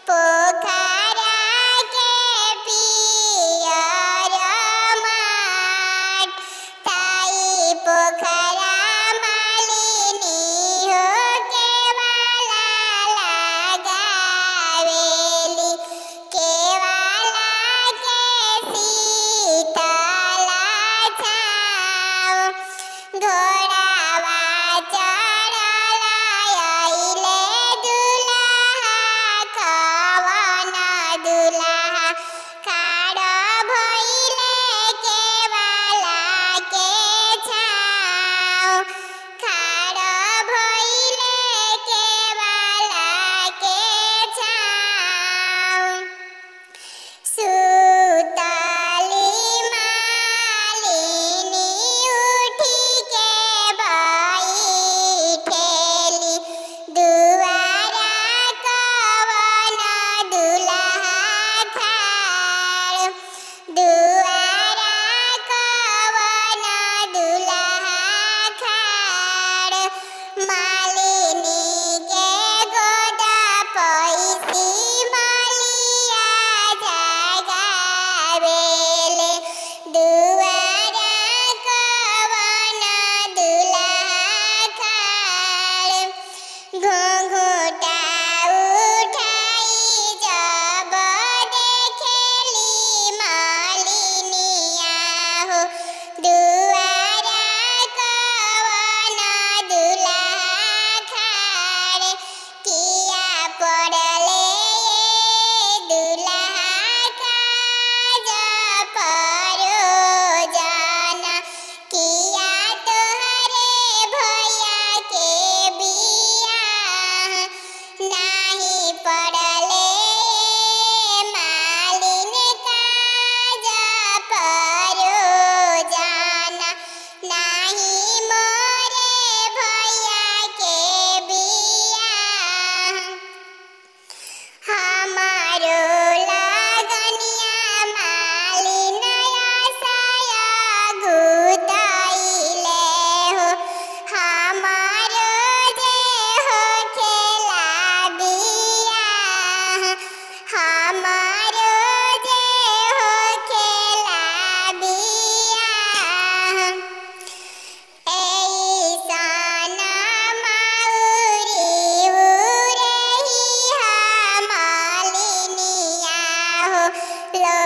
पोखरा के पियर माट ताई पोखरा मालिनी होके वाला लगावेली केवाला के शीतला छाव घोड़ावा चढ़ल अइले दुल्हा कवन दुल्हा खाड़ भइले केवाला के छाव खाड़ भइले केवाला के छाव सुतली मालिनी उठी के बैठेली दुआरा कवन दुल्हा खाड़ दुआरा कवन दुल्हा खाड़ मालिनी के गोदा पैसी मलिया जगावेले दुआरा कवन दुल्हा खाड़ घुंघुटा उठाई जब देखेली मालिनिया हो दुआरा कवन दुल्हा खाड़ किया पड़ले दुल्हा काज परोजना किया तोहरे भैया के बियाह नाही पड़ले मालिन काज परोजना नाही मोरे भैया के बियाह हमारो लगनिया मालिन आशय गुताइले हो हमारो जे होखेला बियाह हमारो जे होखेला बियाह ऐसन माउरी उरेही मालिनिया हो लो